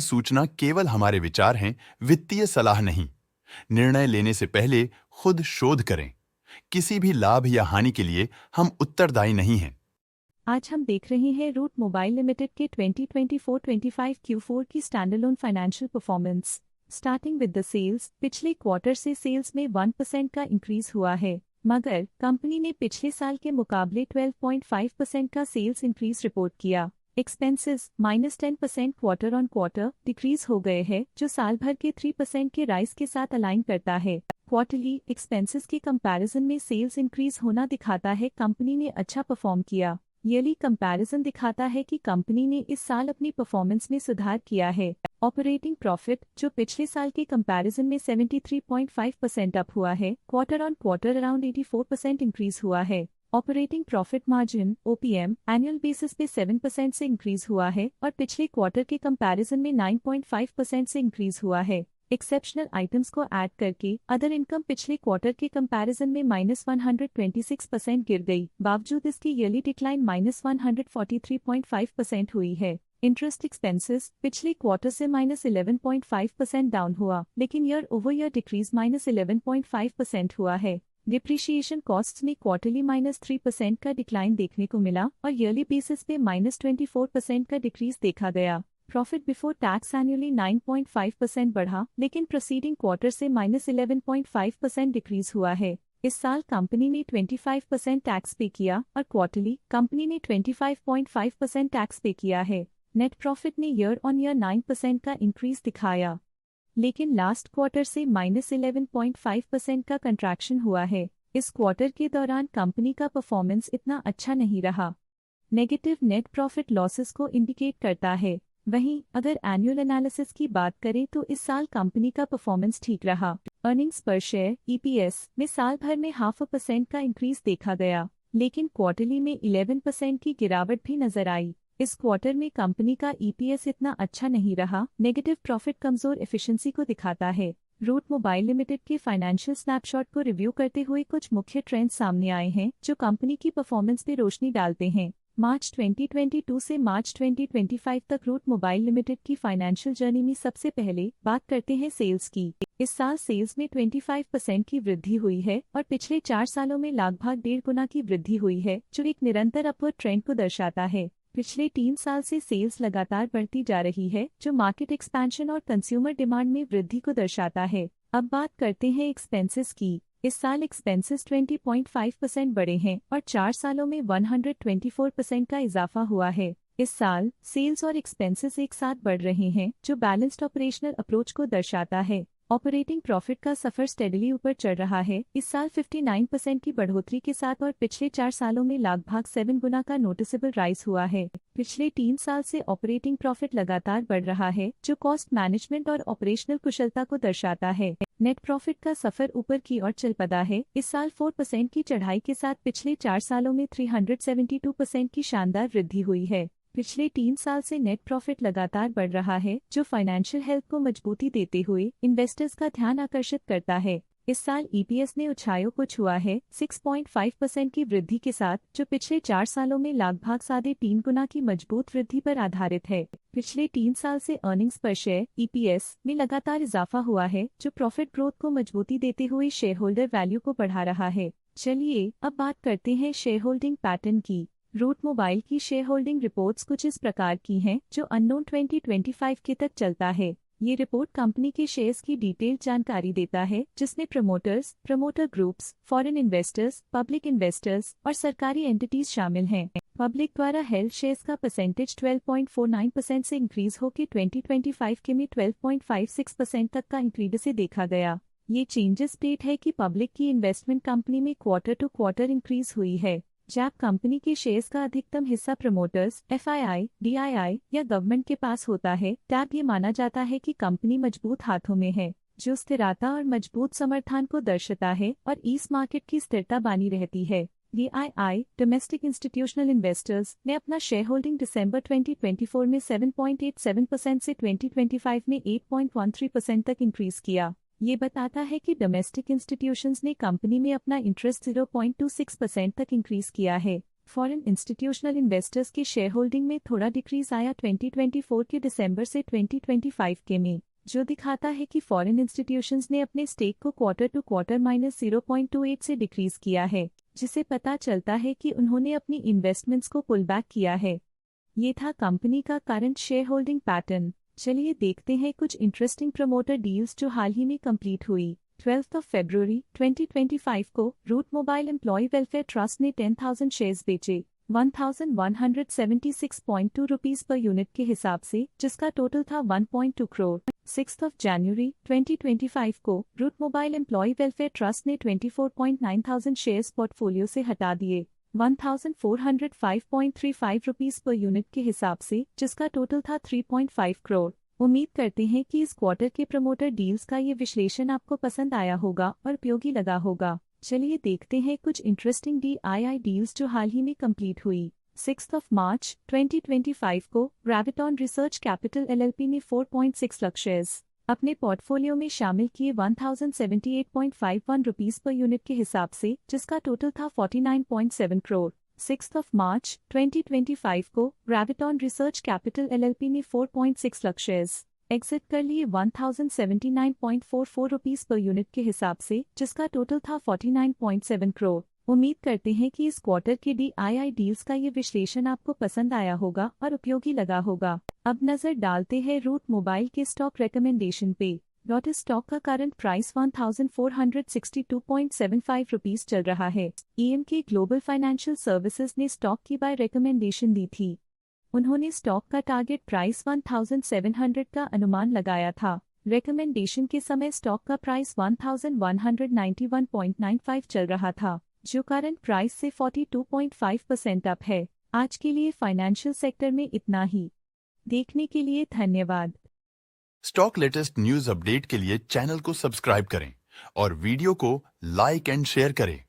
सूचना केवल हमारे विचार हैं, वित्तीय सलाह नहीं। निर्णय लेने से पहले खुद शोध करें। किसी भी लाभ या हानि के लिए हम उत्तरदायी नहीं हैं। आज हम देख रहे हैं रूट मोबाइल लिमिटेड के 2024-25 Q4 की standalone financial performance. Starting with the sales, पिछले क्वार्टर से सेल्स में 1% का इंक्रीज हुआ है, मगर कंपनी ने पिछले साल के मुकाबले 12.5% का सेल्स इंक्रीज रिपोर्ट किया। Expenses -10% quarter on quarter decrease हो गए हैं, जो साल भर के 3% के राइज के साथ अलाइन करता है। क्वार्टरली एक्सपेंसेस के कंपैरिजन में सेल्स इंक्रीज होना दिखाता है कंपनी ने अच्छा परफॉर्म किया। ईयरली कंपैरिजन दिखाता है कि कंपनी ने इस साल अपनी परफॉर्मेंस में सुधार किया है। ऑपरेटिंग प्रॉफिट, जो पिछले साल के कंपैरिजन में 73.5% अप हुआ है, quarter on quarter around 84% increase हुआ है। Operating profit margin (OPM) annual basis पे 7% से इंक्रीज हुआ है और पिछले क्वार्टर के कंपैरिजन में 9.5% से इंक्रीज हुआ है। एक्सेप्शनल आइटम्स को ऐड करके अदर इनकम पिछले क्वार्टर के कंपैरिजन में -126% गिर गई, बावजूद इसकी ईयरली डिक्लाइन -143.5% हुई है। इंटरेस्ट एक्सपेंसेस पिछले क्वार्टर से -11.5% डाउन हुआ, लेकिन ईयर ओवर ईयर डिक्रीज -11.5% हुआ है। डिप्रिशिएशन कॉस्ट्स में क्वार्टरली -3% का डिक्लाइन देखने को मिला और ईयरली बेसिस पे -24% का डिक्रीज देखा गया। प्रॉफिट बिफोर टैक्स एनुअली 9.5% बढ़ा, लेकिन प्रीसीडिंग क्वार्टर से -11.5% डिक्रीज हुआ है। इस साल कंपनी ने 25% टैक्स पे किया और क्वार्टरली कंपनी ने 25.5% टैक्स पे किया है। नेट प्रॉफिट ने ईयर ऑन ईयर 9% का इंक्रीज दिखाया, लेकिन लास्ट क्वार्टर से -11.5% का कंट्रैक्शन हुआ है। इस क्वार्टर के दौरान कंपनी का परफॉर्मेंस इतना अच्छा नहीं रहा। नेगेटिव नेट प्रॉफिट लॉसेस को इंडिकेट करता है। वहीं अगर एनुअल एनालिसिस की बात करें तो इस साल कंपनी का परफॉर्मेंस ठीक रहा। अर्निंग्स पर शेयर (EPS) में साल भर में 0.5% का इंक्रीज देखा गया, लेकिन क्वार्टरली में 11% की गिरावट भी नजर आई। इस क्वार्टर में कंपनी का EPS इतना अच्छा नहीं रहा। नेगेटिव प्रॉफिट कमजोर एफिशिएंसी को दिखाता है। रूट मोबाइल लिमिटेड के फाइनेंशियल स्नैपशॉट को रिव्यू करते हुए कुछ मुख्य ट्रेंड्स सामने आए हैं जो कंपनी की परफॉर्मेंस पे रोशनी डालते हैं। मार्च 2022 से मार्च 2025 तक रूट मोबाइल लिमिटेड की फाइनेंशियल जर्नी में सबसे पहले बात करते हैं सेल्स की। इस साल सेल्स में 25% की वृद्धि हुई है और पिछले 4 सालों में लगभग 1.5 गुना की वृद्धि हुई है, जो एक निरंतर अपवर्ड ट्रेंड को दर्शाता है। पिछले 3 साल से सेल्स लगातार बढ़ती जा रही है, जो मार्केट एक्सपेंशन और कंज्यूमर डिमांड में वृद्धि को दर्शाता है। अब बात करते हैं एक्सपेंसेस की। इस साल एक्सपेंसेस 20.5% बढ़े हैं और 4 सालों में 124% का इजाफा हुआ है। इस साल सेल्स और एक्सपेंसेस एक साथ बढ़ रहे हैं, जो बैलेंस्ड ऑपरेशनल अप्रोच को दर्शाता है। ऑपरेटिंग प्रॉफिट का सफर स्टेडली ऊपर चढ़ रहा है, इस साल 59% की बढ़ोतरी के साथ और पिछले 4 सालों में लगभग 7 गुना का नोटिसेबल राइज हुआ है। पिछले 3 साल से ऑपरेटिंग प्रॉफिट लगातार बढ़ रहा है, जो कॉस्ट मैनेजमेंट और ऑपरेशनल कुशलता को दर्शाता है। नेट प्रॉफिट का सफर ऊपर की ओर चल पड़ा है, इस साल 4% की चढ़ाई के साथ पिछले 4 सालों में 372% की शानदार वृद्धि हुई है। पिछले 3 साल से नेट प्रॉफिट लगातार बढ़ रहा है, जो फाइनेंशियल हेल्थ को मजबूती देते हुए इन्वेस्टर्स का ध्यान आकर्षित करता है। इस साल EPS ने ऊंचाइयों को छुआ है 6.5% की वृद्धि के साथ, जो पिछले 4 सालों में लगभग 3.5 गुना की मजबूत वृद्धि पर आधारित है। पिछले 3 साल से अर्निंग्स पर शेयर (EPS) में लगातार इजाफा हुआ है, जो प्रॉफिट ग्रोथ को मजबूती देते हुए शेयर होल्डर वैल्यू को बढ़ा रहा है। चलिए अब बात करते हैं शेयर होल्डिंग पैटर्न की। रूट मोबाइल की शेयर होल्डिंग रिपोर्ट्स कुछ इस प्रकार की हैं, जो अननोन 2025 के तक चलता है। ये रिपोर्ट कंपनी के शेयर्स की डिटेल्ड जानकारी देता है, जिसमें promoters, promoter groups, foreign investors, public investors और सरकारी एंटिटीज शामिल हैं। पब्लिक द्वारा हेल्ड शेयर्स का परसेंटेज 12.49% से इंक्रीज होकर 2025 के में 12.56% तक का इंक्रीज से देखा गया। ये चेंजेस स्टेट है कि पब्लिक की इन्वेस्टमेंट कंपनी में क्वार्टर टू क्वार्टर इंक्रीज हुई है। जब कंपनी के शेयर्स का अधिकतम हिस्सा प्रमोटर्स, FII, DII या गवर्नमेंट के पास होता है, तब ये माना जाता है कि कंपनी मजबूत हाथों में है, जो स्थिरता और मजबूत समर्थन को दर्शाता है और इस मार्केट की स्थिरता बनी रहती है। DII डोमेस्टिक इंस्टीट्यूशनल इन्वेस्टर्स ने अपना शेयर होल्डिंग दिसंबर 2024 में 7.87% से 2025 में 8.13% तक इंक्रीज किया। ये बताता है कि डोमेस्टिक इंस्टीट्यूशंस ने कंपनी में अपना इंटरेस्ट 0.26% तक इंक्रीज किया है। फॉरेन इंस्टीट्यूशनल इन्वेस्टर्स के शेयर होल्डिंग में थोड़ा डिक्रीज आया 2024 के दिसंबर से 2025 के में, जो दिखाता है कि फॉरेन इंस्टीट्यूशंस ने अपने स्टेक को क्वार्टर टू क्वार्टर -0.28 से डिक्रीज किया है, जिसे पता चलता है कि उन्होंने अपनी इन्वेस्टमेंट्स को पुल बैक किया है। ये था कंपनी का करंट शेयर होल्डिंग पैटर्न। चलिए देखते हैं कुछ इंटरेस्टिंग प्रमोटर डील्स जो हाल ही में कंप्लीट हुई। 12 फरवरी 2025 को Route Mobile employ welfare trust ने 10,000 शेयर्स बेचे 1,176.2 रुपीस पर यूनिट के हिसाब से, जिसका टोटल था 1.2 करोड़। 6 जनवरी 2025 को Route Mobile employ welfare trust ने 24,900 शेयर्स पोर्टफोलियो से हटा दिए 1,405.35 रुपीस पर यूनिट के हिसाब से, जिसका टोटल था 3.5 करोड़। उम्मीद करते हैं कि इस क्वार्टर के प्रमोटर डील्स का ये विश्लेषण आपको पसंद आया होगा और उपयोगी लगा होगा। चलिए देखते हैं कुछ इंटरेस्टिंग DII डील्स जो हाल ही में कंप्लीट हुई। 6 मार्च 2025 को ग्रेविटॉन रिसर्च कैपिटल LLP ने 4.6 लाख शेयर्स अपने पोर्टफोलियो में शामिल किए 1,078.51 रुपीस पर यूनिट के हिसाब से, जिसका टोटल था 49.7 करोड़। 6 मार्च 2025 को ग्रेविटॉन रिसर्च कैपिटल LLP ने 4.6 लाख शेयर्स एग्जिट कर लिए 1,079.44 रुपीस पर यूनिट के हिसाब से, जिसका टोटल था 49.7 करोड़। उम्मीद करते हैं कि इस क्वार्टर के DII डील्स का ये विश्लेषण आपको पसंद आया होगा और उपयोगी लगा होगा। अब नजर डालते हैं रूट मोबाइल के स्टॉक रिकमेंडेशन पे। इस स्टॉक का करंट प्राइस 1,462.75 रुपीस चल रहा है। EMK ग्लोबल फाइनेंशियल सर्विसेज ने स्टॉक की बाय रिकमेंडेशन दी थी। उन्होंने स्टॉक का टारगेट प्राइस 1,700 का अनुमान लगाया था। रिकमेंडेशन के समय स्टॉक का प्राइस 1,191.95 चल रहा था, जो करंट प्राइस से 42.5% अप है। आज के लिए फाइनेंशियल सेक्टर में इतना ही। देखने के लिए धन्यवाद। स्टॉक लेटेस्ट न्यूज अपडेट के लिए चैनल को सब्सक्राइब करें और वीडियो को लाइक एंड शेयर करें।